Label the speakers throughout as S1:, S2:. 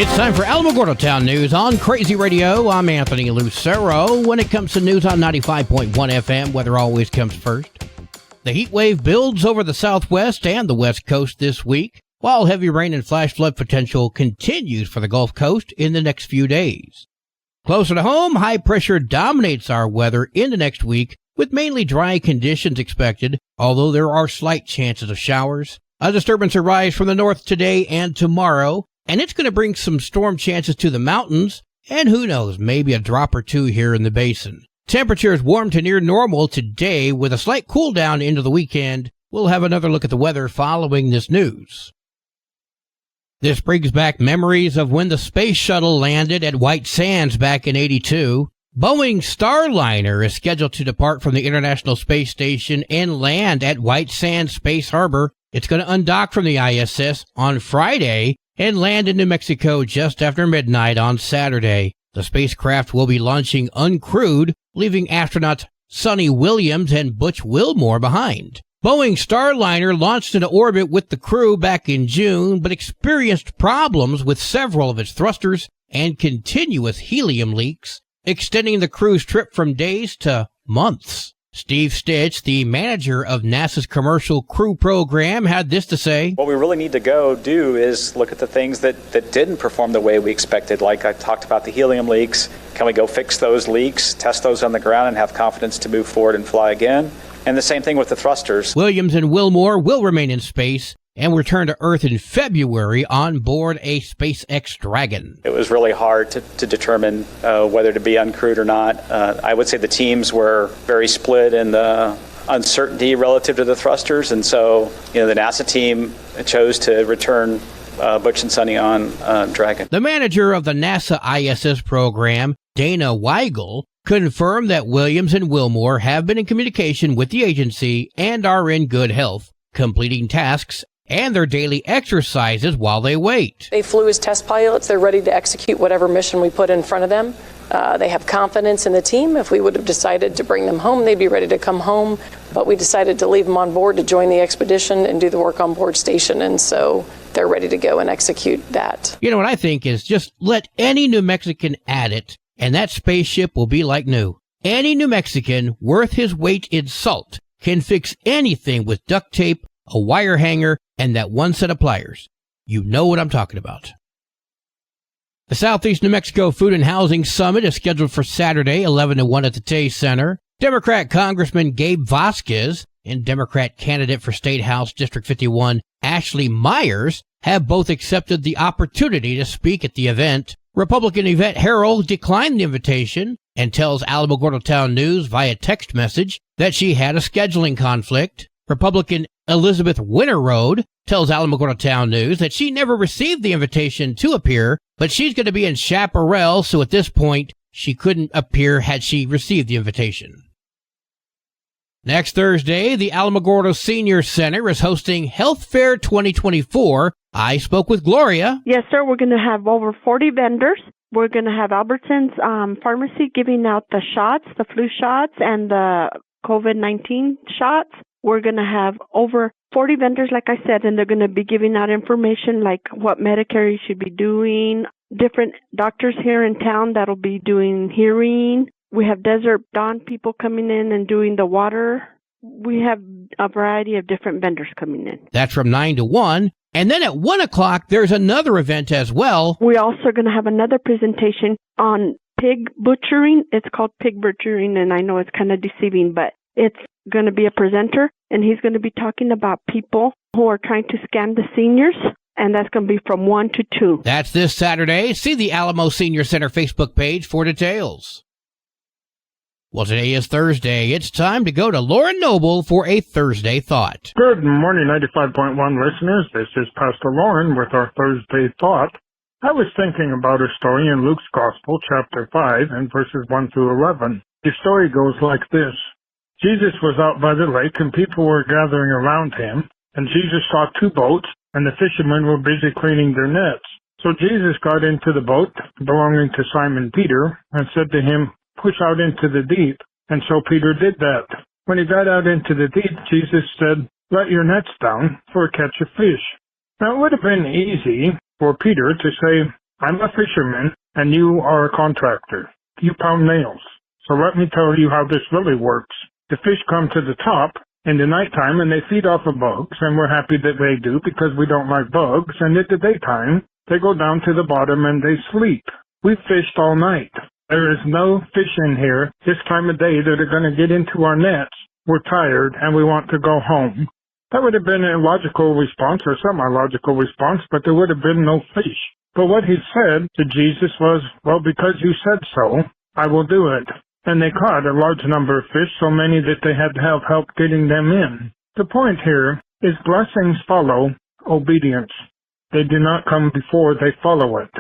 S1: It's time for Alamogordo Town News on Crazy Radio. I'm Anthony Lucero. When it comes to news on 95.1 FM, weather always comes first. The heat wave builds over the southwest and the west coast this week, while heavy rain and flash flood potential continues for the Gulf Coast in the next few days. Closer to home, high pressure dominates our weather in the next week, with mainly dry conditions expected, although there are slight chances of showers. A disturbance arrives from the north today and tomorrow, and it's going to bring some storm chances to the mountains, and who knows, maybe a drop or two here in the basin. Temperatures warm to near normal today with a slight cool down into the weekend. We'll have another look at the weather following this news. This brings back memories of when the space shuttle landed at White Sands back in '82. Boeing's Starliner is scheduled to depart from the International Space Station and land at White Sands Space Harbor. It's going to undock from the ISS on Friday and land in New Mexico just after midnight on Saturday. The spacecraft will be launching uncrewed, leaving astronauts Sonny Williams and Butch Wilmore behind. Boeing's Starliner launched into orbit with the crew back in June, but experienced problems with several of its thrusters and continuous helium leaks, extending the crew's trip from days to months. Steve Stitch, the manager of NASA's Commercial Crew Program, had this to say.
S2: What we really need to go do is look at the things that didn't perform the way we expected. Like I talked about the helium leaks. Can we go fix those leaks, test those on the ground, and have confidence to move forward and fly again? And the same thing with the thrusters.
S1: Williams and Wilmore will remain in space and return to Earth in February on board a SpaceX Dragon.
S2: It was really hard to determine whether to be uncrewed or not. I would say the teams were very split in the uncertainty relative to the thrusters, and so the NASA team chose to return Butch and Sonny on Dragon.
S1: The manager of the NASA ISS program, Dana Weigel, confirmed that Williams and Wilmore have been in communication with the agency and are in good health, completing tasks and their daily exercises while they wait.
S3: They flew as test pilots. They're ready to execute whatever mission we put in front of them. They have confidence in the team. If we would have decided to bring them home, they'd be ready to come home. But we decided to leave them on board to join the expedition and do the work on board station. And so they're ready to go and execute that.
S1: You know what I think is just let any New Mexican at it, and that spaceship will be like new. Any New Mexican worth his weight in salt can fix anything with duct tape, a wire hanger, and that one set of pliers. You know what I'm talking about. The Southeast New Mexico Food and Housing Summit is scheduled for Saturday, 11 to 1 at the Tay Center. Democrat Congressman Gabe Vasquez and Democrat candidate for State House District 51, Ashley Myers, have both accepted the opportunity to speak at the event. Republican Yvette Harrell declined the invitation and tells Alamogordo Town News via text message that she had a scheduling conflict. Republican Elizabeth Winterroad tells Alamogordo Town News that she never received the invitation to appear, but she's going to be in Chaparral, so at this point, she couldn't appear had she received the invitation. Next Thursday, the Alamogordo Senior Center is hosting Health Fair 2024. I spoke with Gloria.
S4: Yes, sir. We're going to have over 40 vendors. We're going to have Albertson's Pharmacy giving out the shots, the flu shots, and the COVID-19 shots. We're going to have over 40 vendors, like I said, and they're going to be giving out information like what Medicare you should be doing, different doctors here in town that'll be doing hearing. We have Desert Dawn people coming in and doing the water. We have a variety of different vendors coming in.
S1: That's from 9 to 1. And then at 1 o'clock, there's another event as well.
S4: We're also going to have another presentation on pig butchering. It's called pig butchering, and I know it's kind of deceiving, but it's going to be a presenter, and he's going to be talking about people who are trying to scam the seniors, and that's going to be from 1 to 2.
S1: That's this Saturday. See the Alamo Senior Center Facebook page for details. Well, today is Thursday. It's time to go to Lauren Noble for a Thursday Thought.
S5: Good morning, 95.1 listeners. This is Pastor Lauren with our Thursday Thought. I was thinking about a story in Luke's Gospel, chapter 5, and verses 1 through 11. The story goes like this. Jesus was out by the lake, and people were gathering around him, and Jesus saw 2 boats, and the fishermen were busy cleaning their nets. So Jesus got into the boat belonging to Simon Peter, and said to him, "Push out into the deep." And so Peter did that. When he got out into the deep, Jesus said, "Let your nets down for a catch of fish." Now it would have been easy for Peter to say, I'm a fisherman, and you are a contractor. You pound nails. So let me tell you how this really works. The fish come to the top in the nighttime, and they feed off of bugs, and we're happy that they do because we don't like bugs. And in the daytime, they go down to the bottom and they sleep. We've fished all night. There is no fish in here this time of day that are going to get into our nets. We're tired, and we want to go home. That would have been a logical response or semi-logical response, but there would have been no fish. But what he said to Jesus was, well, because you said so, I will do it. And they caught a large number of fish, so many that they had to have help getting them in. The point here is blessings follow obedience. They do not come before, they follow it.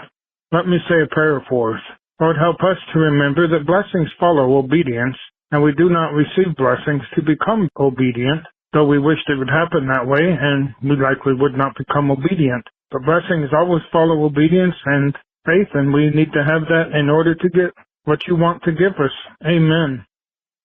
S5: Let me say a prayer for us. Lord, help us to remember that blessings follow obedience, and we do not receive blessings to become obedient, though we wished it would happen that way, and we likely would not become obedient. But blessings always follow obedience and faith, and we need to have that in order to get what you want to give us. Amen.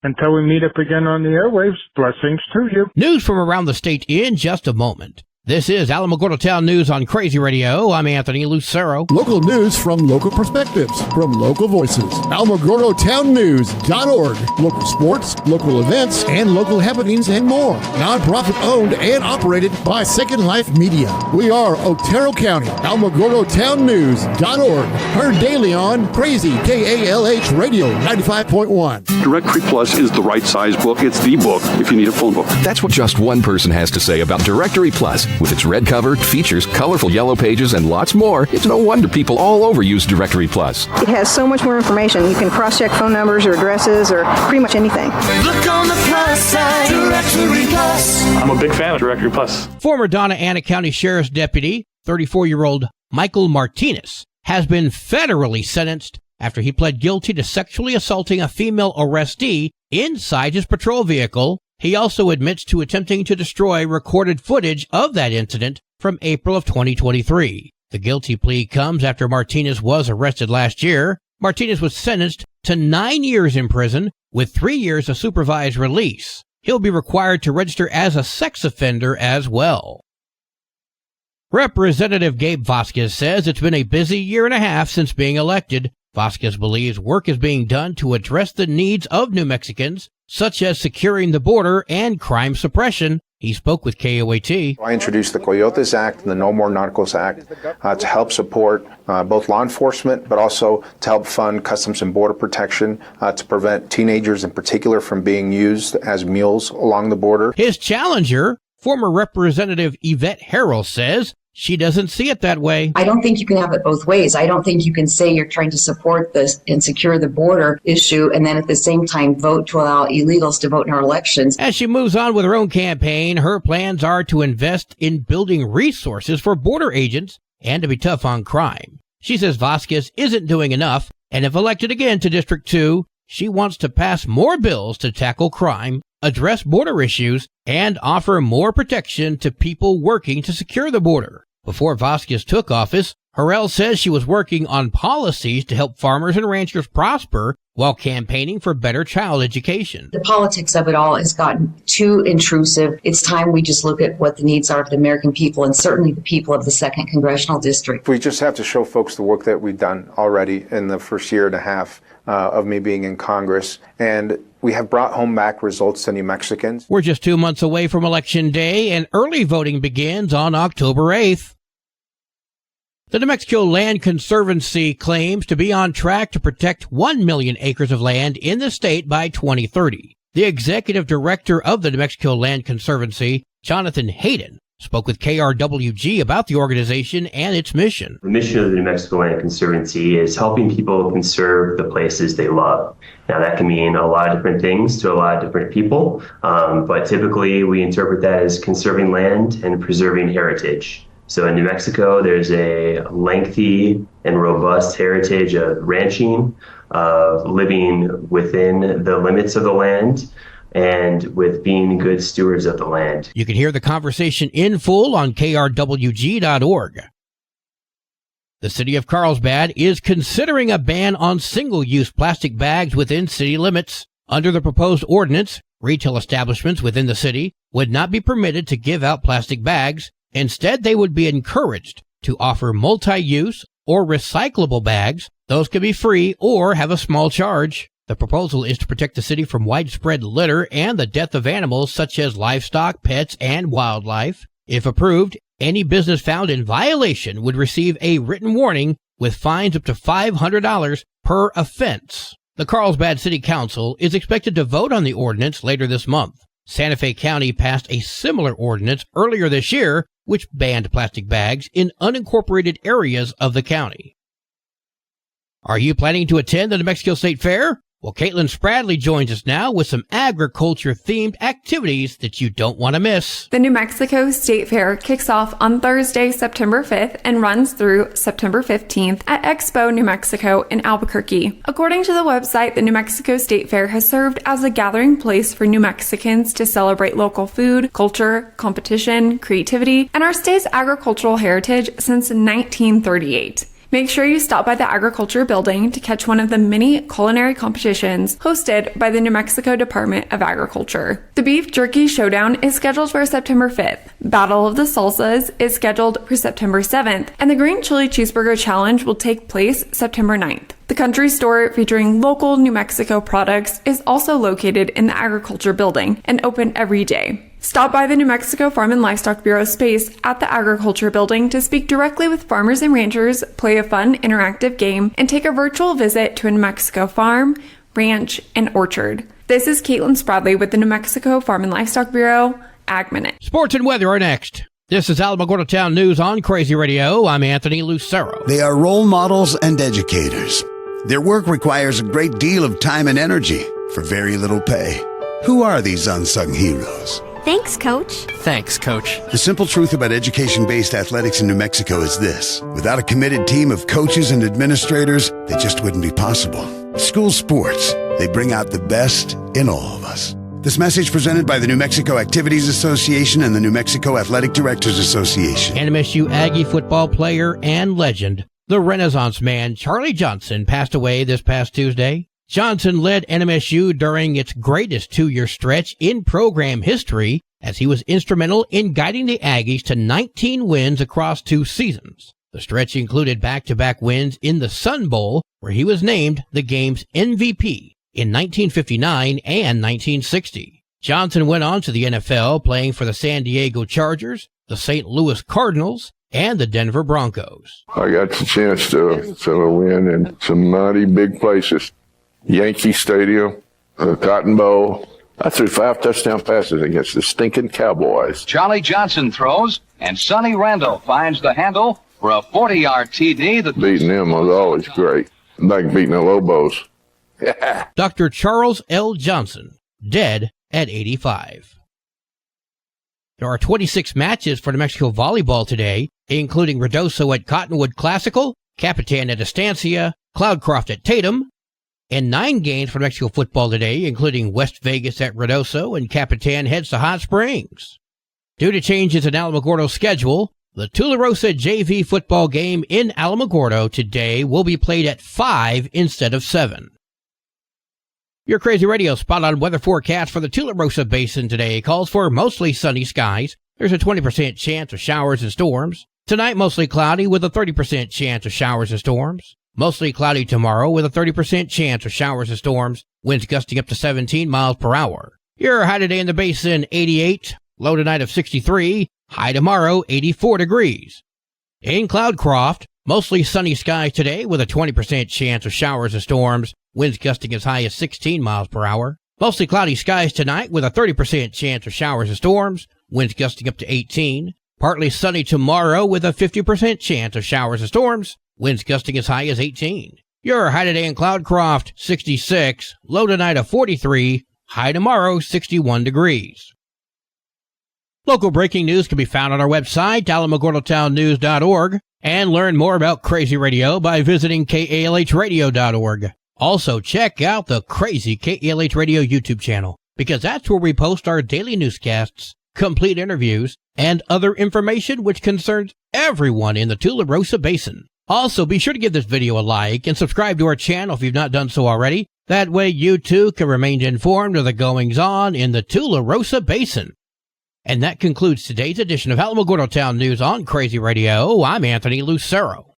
S5: Until we meet up again on the airwaves, blessings to you.
S1: News from around the state in just a moment. This is Alamogordo Town News on Crazy Radio. I'm Anthony Lucero.
S6: Local news from local perspectives, from local voices. AlamogordoTownNews.org. Local sports, local events, and local happenings and more. Nonprofit owned and operated by Second Life Media. We are Otero County. AlamogordoTownNews.org. Heard daily on Crazy KALH Radio 95.1.
S7: Directory Plus is the right size book. It's the book if you need a phone book.
S8: That's what just one person has to say about Directory Plus. With its red cover, features, colorful yellow pages, and lots more, it's no wonder people all over use Directory Plus.
S9: It has so much more information. You can cross-check phone numbers or addresses or pretty much anything.
S10: Look on the plus side, Directory Plus.
S11: I'm a big fan of Directory Plus.
S1: Former Donna Ana County Sheriff's Deputy, 34-year-old Michael Martinez, has been federally sentenced after he pled guilty to sexually assaulting a female arrestee inside his patrol vehicle. He also admits to attempting to destroy recorded footage of that incident from April of 2023. The guilty plea comes after Martinez was arrested last year. Martinez was sentenced to 9 years in prison with 3 years of supervised release. He'll be required to register as a sex offender as well. Representative Gabe Vasquez says it's been a busy year and a half since being elected. Vasquez believes work is being done to address the needs of New Mexicans, such as securing the border and crime suppression. He spoke with KOAT.
S12: I introduced the Coyotes Act and the No More Narcos Act to help support both law enforcement, but also to help fund Customs and Border Protection to prevent teenagers in particular from being used as mules along the border.
S1: His challenger, former Representative Yvette Harrell, says she doesn't see it that way.
S13: I don't think you can have it both ways. I don't think you can say you're trying to support this and secure the border issue and then at the same time vote to allow illegals to vote in our elections.
S1: As she moves on with her own campaign, her plans are to invest in building resources for border agents and to be tough on crime. She says Vasquez isn't doing enough, and if elected again to District 2, she wants to pass more bills to tackle crime, address border issues, and offer more protection to people working to secure the border. Before Vasquez took office, Harrell says she was working on policies to help farmers and ranchers prosper while campaigning for better child education.
S13: The politics of it all has gotten too intrusive. It's time we just look at what the needs are of the American people and certainly the people of the 2nd Congressional District.
S12: We just have to show folks the work that we've done already in the first year and a half of me being in Congress, and we have brought home back results to New Mexicans.
S1: We're just 2 months away from Election Day, and early voting begins on October 8th. The New Mexico Land Conservancy claims to be on track to protect 1 million acres of land in the state by 2030. The executive director of the New Mexico Land Conservancy, Jonathan Hayden, spoke with KRWG about the organization and its mission.
S14: The mission of the New Mexico Land Conservancy is helping people conserve the places they love. Now, that can mean a lot of different things to a lot of different people, but typically we interpret that as conserving land and preserving heritage. So in New Mexico, there's a lengthy and robust heritage of ranching, of living within the limits of the land, and with being good stewards of the land.
S1: You can hear the conversation in full on krwg.org. The city of Carlsbad is considering a ban on single-use plastic bags within city limits. Under the proposed ordinance, retail establishments within the city would not be permitted to give out plastic bags. Instead, they would be encouraged to offer multi-use, or recyclable bags, those can be free or have a small charge. The proposal is to protect the city from widespread litter and the death of animals such as livestock, pets, and wildlife. If approved, any business found in violation would receive a written warning with fines up to $500 per offense. The Carlsbad City Council is expected to vote on the ordinance later this month. Santa Fe County passed a similar ordinance earlier this year, which banned plastic bags in unincorporated areas of the county. Are you planning to attend the New Mexico State Fair? Well, Caitlin Spradley joins us now with some agriculture-themed activities that you don't want to miss.
S15: The New Mexico State Fair kicks off on Thursday, September 5th and runs through September 15th at Expo New Mexico in Albuquerque. According to the website, the New Mexico State Fair has served as a gathering place for New Mexicans to celebrate local food, culture, competition, creativity, and our state's agricultural heritage since 1938. Make sure you stop by the Agriculture Building to catch one of the many culinary competitions hosted by the New Mexico Department of Agriculture. The Beef Jerky Showdown is scheduled for September 5th. Battle of the Salsas is scheduled for September 7th, and the Green Chili Cheeseburger Challenge will take place September 9th. The country store featuring local New Mexico products is also located in the Agriculture Building and open every day. Stop by the New Mexico Farm and Livestock Bureau space at the Agriculture Building to speak directly with farmers and ranchers, play a fun, interactive game, and take a virtual visit to a New Mexico farm, ranch, and orchard. This is Caitlin Spradley with the New Mexico Farm and Livestock Bureau Ag Minute.
S1: Sports and weather are next. This is Alamogordo Town News on Crazy Radio. I'm Anthony Lucero.
S16: They are role models and educators. Their work requires a great deal of time and energy for very little pay. Who are these unsung heroes?
S17: Thanks, Coach.
S18: Thanks, Coach.
S16: The simple truth about education-based athletics in New Mexico is this. Without a committed team of coaches and administrators, they just wouldn't be possible. School sports, they bring out the best in all of us. This message presented by the New Mexico Activities Association and the New Mexico Athletic Directors Association.
S1: NMSU Aggie football player and legend, the Renaissance man Charlie Johnson, passed away this past Tuesday. Johnson led NMSU during its greatest two-year stretch in program history, as he was instrumental in guiding the Aggies to 19 wins across 2 seasons. The stretch included back-to-back wins in the Sun Bowl, where he was named the game's MVP in 1959 and 1960. Johnson went on to the NFL, playing for the San Diego Chargers, the St. Louis Cardinals, and the Denver Broncos.
S19: I got the chance to win in some mighty big places. Yankee Stadium, the Cotton Bowl. I threw 5 touchdown passes against the stinking Cowboys.
S20: Charlie Johnson throws, and Sonny Randall finds the handle for a 40-yard TD.
S19: Beating them was always great. Like beating the Lobos.
S1: Dr. Charles L. Johnson, dead at 85. There are 26 matches for New Mexico volleyball today, including Ruidoso at Cottonwood Classical, Capitan at Estancia, Cloudcroft at Tatum, and 9 games for New Mexico football today, including West Vegas at Ruidoso and Capitan heads to Hot Springs. Due to changes in Alamogordo's schedule, the Tularosa JV football game in Alamogordo today will be played at 5 instead of 7. Your Crazy Radio spot-on weather forecast for the Tularosa Basin today calls for mostly sunny skies. There's a 20% chance of showers and storms. Tonight, mostly cloudy with a 30% chance of showers and storms. Mostly cloudy tomorrow with a 30% chance of showers and storms. Winds gusting up to 17 miles per hour. Your high today in the basin, 88. Low tonight of 63. High tomorrow, 84 degrees. In Cloudcroft, mostly sunny skies today with a 20% chance of showers and storms. Winds gusting as high as 16 miles per hour. Mostly cloudy skies tonight with a 30% chance of showers and storms. Winds gusting up to 18. Partly sunny tomorrow with a 50% chance of showers and storms. Winds gusting as high as 18. Your high today in Cloudcroft, 66. Low tonight of 43. High tomorrow, 61 degrees. Local breaking news can be found on our website, alamogordotownnews.org, and learn more about Crazy Radio by visiting kalhradio.org. Also, check out the Crazy KALH Radio YouTube channel, because that's where we post our daily newscasts, complete interviews, and other information which concerns everyone in the Tularosa Basin. Also, be sure to give this video a like and subscribe to our channel if you've not done so already. That way you too can remain informed of the goings-on in the Tularosa Basin. And that concludes today's edition of Alamogordo Town News on Crazy Radio. I'm Anthony Lucero.